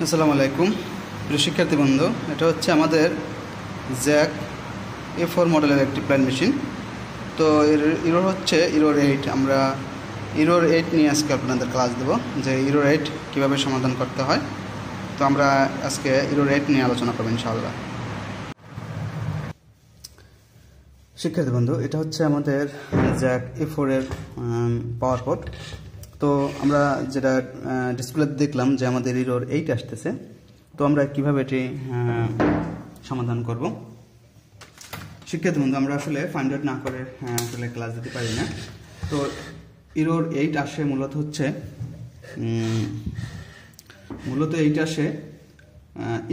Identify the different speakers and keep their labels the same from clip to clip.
Speaker 1: আসসালামু আলাইকুম প্রিয় শিক্ষার্থী বন্ধু, এটা হচ্ছে আমাদের জ্যাক A4 মডেলের একটি প্ল্যান মেশিন। তো এর ইরোর হচ্ছে ইরোর 8। আমরা ইরোর 8 নিয়ে আজকে আপনাদের ক্লাস দেব যে ইরোর 8 কীভাবে সমাধান করতে হয়। তো আমরা আজকে ইরোর 8 নিয়ে আলোচনা করব ইনশাআল্লাহ। শিক্ষার্থী বন্ধু, এটা হচ্ছে আমাদের জ্যাক A4 এর পাওয়ার পোর্ট। তো আমরা যেটা ডিসপ্লে দেখলাম যে আমাদের ইরোর 8 আসতেছে। তো আমরা কিভাবে এটি সমাধান করব। শিক্ষার্থী বন্ধু, আমরা আসলে ফাইন্ড আউট না করে আসলে ক্লাস দিতে পারি না। তো ইরোর 8 আসে মূলত হচ্ছে এইট আসে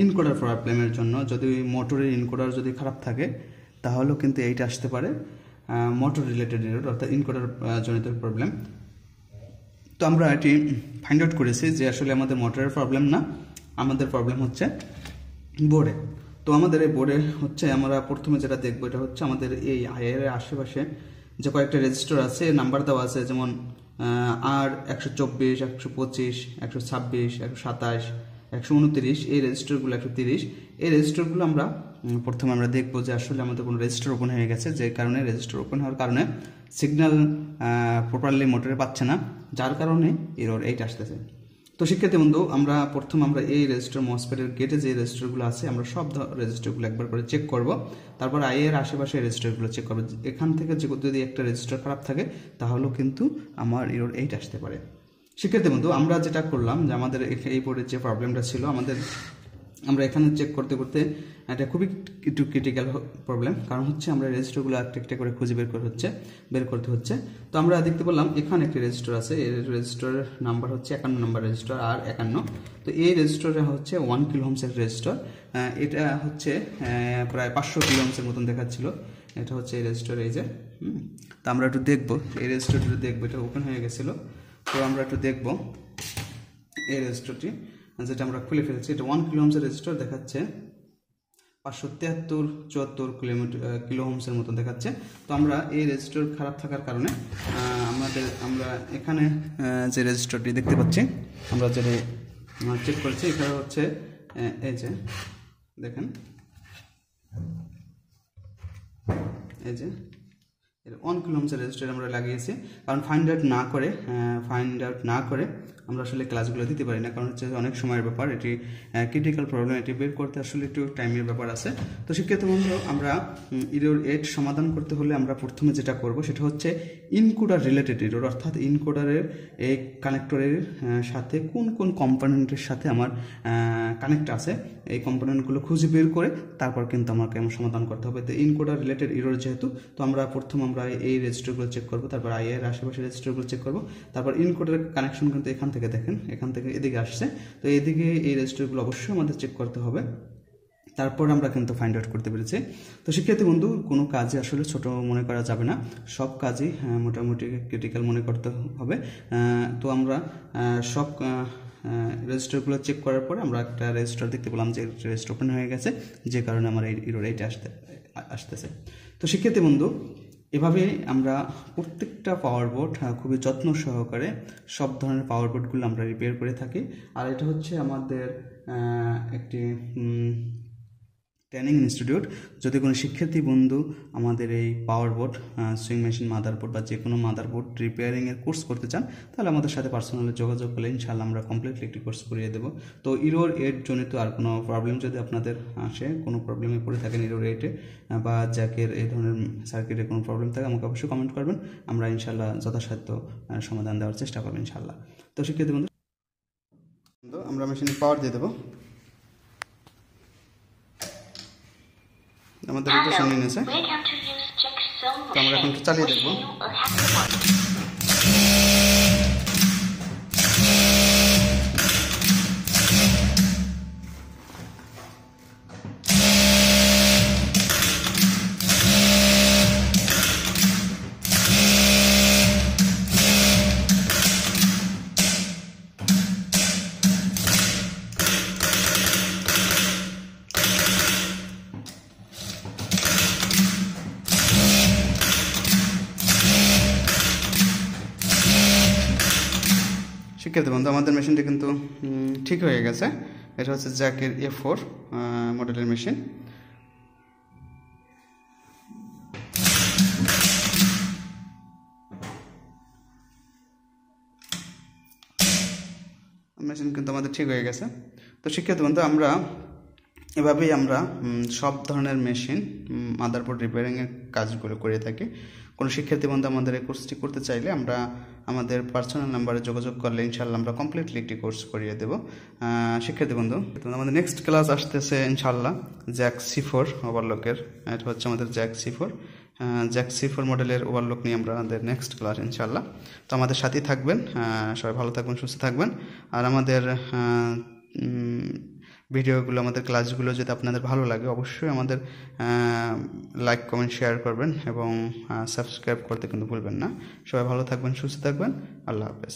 Speaker 1: ইনকোডার প্রবলেমের জন্য। যদি মোটরের ইনকোডার যদি খারাপ থাকে তাহলেও কিন্তু 8 আসতে পারে মোটর রিলেটেড ইরোর, অর্থাৎ ইনকোডার জনিত প্রবলেম। তো আমরা এটি ফাইন্ড আউট করেছি যে আসলে আমাদের মোটরের প্রবলেম না, আমাদের প্রবলেম হচ্ছে বোর্ডে। তো আমাদের এই বোর্ডে হচ্ছে আমরা প্রথমে যেটা দেখবো এটা হচ্ছে আমাদের এই আইআর এর আশেপাশে যে কয়েকটা রেজিস্টার আছে, নাম্বার দেওয়া আছে, যেমন আর 124, 125, 126, 127, 129, এই রেজিস্টারগুলো 130, এই রেজিস্টারগুলো আমরা প্রথমে আমরা দেখবো যে আসলে আমাদের কোনো রেজিস্টার ওপেন হয়ে গেছে, যে কারণে রেজিস্টার ওপেন হওয়ার কারণে সিগন্যাল প্রপারলি মোটরে পাচ্ছে না, যার কারণে এরর 8 আসতেছে। তো শিক্ষার্থী বন্ধু, আমরা এই রেজিস্টার মসফেটের গেটে যে রেজিস্টারগুলো আছে আমরা সব রেজিস্টারগুলো একবার করে চেক করব। তারপর আই এর আশেপাশে রেজিস্টারগুলো চেক করব। এখান থেকে যদি একটা রেজিস্টার খারাপ থাকে তাহলেও কিন্তু আমার এরর 8 আসতে পারে। শিক্ষার্থী বন্ধু, আমরা যেটা করলাম যে আমাদের এই বোর্ডের যে প্রবলেমটা ছিল আমরা এখানে চেক করতে করতে এটা খুবই একটু ক্রিটিক্যাল প্রবলেম, কারণ হচ্ছে আমরা রেজিস্টারগুলো একটা করে খুঁজে বের করতে হচ্ছে। তো আমরা দেখতে পেলাম এখানে একটি রেজিস্টার আছে, এই রেজিস্টারের নাম্বার হচ্ছে 51 নম্বর রেজিস্টার আর 51। তো এই রেজিস্টারটা হচ্ছে 1 কিলো ওহমসের রেজিস্টার। এটা হচ্ছে প্রায় 500 কিলো ওহমসের মতন দেখাচ্ছিল। এটা হচ্ছে এই রেজিস্টার, এই যে তো আমরা একটু দেখবো এই রেজিস্টারটা দেখবো, এটা ওপেন হয়ে গেছিলো। তো আমরা একটু দেখবো এই রেজিস্টারটি যেটা আমরা খুলে ফেলেছি। এটা 1 কিলো ওহমসের রেজিস্টার দেখাচ্ছে, 573-74 কিলো ওহমসের মতো দেখাচ্ছে। তো আমরা এই রেজিস্টার খারাপ থাকার কারণে আমরা এখানে যে রেজিস্টারটি দেখতে পাচ্ছি, আমরা যেটা চেক করছি এখানে হচ্ছে এই যে দেখেন, এই যে 1 কিলো ওহমসের রেজিস্টার আমরা লাগিয়েছি। কারণ ফাইন্ড আউট না করে আমরা আসলে ক্লাসগুলো দিতে পারি না, কারণ হচ্ছে অনেক সময়ের ব্যাপার, এটি ক্রিটিক্যাল প্রবলেম, এটি বের করতে আসলে একটু টাইমের ব্যাপার আছে। তো শিক্ষার্থী বন্ধু, আমরা ইরোর 8 সমাধান করতে হলে আমরা প্রথমে যেটা করব সেটা হচ্ছে ইনকোডার রিলেটেড ইরোর, অর্থাৎ ইনকোডারের এই কানেক্টরের সাথে কোন কোন কম্পোনেন্টের সাথে আমার কানেক্ট আছে, এই কম্পোনেন্টগুলো খুঁজে বের করে তারপর কিন্তু আমাকে সমাধান করতে হবে। তো ইনকোডার রিলেটেড ইরোর যেহেতু, তো আমরা এই রেজিস্টারগুলো চেক করবো, তারপর আই এর আশেপাশে রেজিস্টারগুলো চেক করবো, তারপর ইনকোডার কানেকশন কিন্তু এখান থেকে দেখেন, এখান থেকে এদিকে আসছে। তো এদিকে এই রেজিস্টারগুলো অবশ্যই আমাদের চেক করতে হবে, তারপর আমরা কিন্তু ফাইন্ড আউট করতে পেরেছি। তো শিক্ষার্থী বন্ধু, কোনো কাজে আসলে ছোট মনে করা যাবে না, সব কাজই মোটামুটি ক্রিটিক্যাল মনে করতে হবে। তো আমরা সব রেজিস্টারগুলো চেক করার পরে আমরা একটা রেজিস্টার দেখতে পেলাম যে রেজিস্টার ওপেন হয়ে গেছে, যে কারণে আমার এই ইরোর 8 আসতেছে। তো শিক্ষার্থী বন্ধু, এভাবে আমরা প্রত্যেকটা পাওয়ার বোর্ড খুবই যত্ন সহকারে সব ধরনের পাওয়ার বোর্ডগুলো আমরা রিপেয়ার করে থাকি। আর এটা হচ্ছে আমাদের একটি ট্রেনিং ইনস্টিটিউট। যদি কোনো শিক্ষার্থী বন্ধু আমাদের এই পাওয়ার বোর্ড, সুইং মেশিন, মাদারবোর্ড বা যে কোনো মাদারবোর্ড রিপেয়ারিংয়ের কোর্স করতে চান, তাহলে আমাদের সাথে পার্সোনালি যোগাযোগ করলে ইনশাআল্লাহ আমরা কমপ্লিটলি একটি কোর্স করিয়ে দেবো। তো ইরোর 8 জনিত আর কোনো প্রবলেম যদি আপনাদের আসে, কোনো প্রবলেমে পড়ে থাকেন ইরোর 8-এ বা জ্যাকের এই ধরনের সার্কিটের কোনো প্রবলেম থাকে, আমাকে অবশ্যই কমেন্ট করবেন, আমরা ইনশাআল্লাহ যথাসাধ্য সমাধান দেওয়ার চেষ্টা করবো ইনশাআল্লাহ। তো শিক্ষার্থী বন্ধু, আমরা মেশিনে পাওয়ার দিয়ে দেবো। আমাদের এটা সামনে নিয়েছে, তো আমরা এখন চালিয়ে দেখবো। শিক্ষার্থী বন্ধু, আমাদের মেশিনটি কিন্তু ঠিক হয়ে গেছে। এটা হচ্ছে জ্যাকের A4 মডেলের মেশিন। মেশিন কিন্তু আমাদের ঠিক হয়ে গেছে। তো শিক্ষার্থী বন্ধু, আমরা এভাবেই আমরা সব ধরনের মেশিন মাদারবোর্ড রিপেয়ারিংয়ের কাজগুলো করে থাকি। কোনো শিক্ষার্থী বন্ধু আমাদের এই কোর্সটি করতে চাইলে আমরা আমাদের পার্সোনাল নাম্বারে যোগাযোগ করলে ইনশাআল্লাহ আমরা কমপ্লিটলি একটি কোর্স করিয়ে দেব। শিক্ষার্থী বন্ধু, আমাদের নেক্সট ক্লাস আসতেছে ইনশাআল্লাহ জ্যাক C4 ওভারলকের। এটা হচ্ছে আমাদের জ্যাক C4 মডেলের ওভারলক নিয়ে আমরা আমাদের নেক্সট ক্লাস ইনশাআল্লাহ। তো আমাদের সাথেই থাকবেন, সবাই ভালো থাকবেন, সুস্থ থাকবেন। আর আমাদের ভিডিওগুলো, আমাদের ক্লাসগুলো যদি আপনাদের ভালো লাগে অবশ্যই আমাদের লাইক, কমেন্ট, শেয়ার করবেন এবং সাবস্ক্রাইব করতে কিন্তু ভুলবেন না। সবাই ভালো থাকবেন, সুস্থ থাকবেন। আল্লাহ হাফেজ।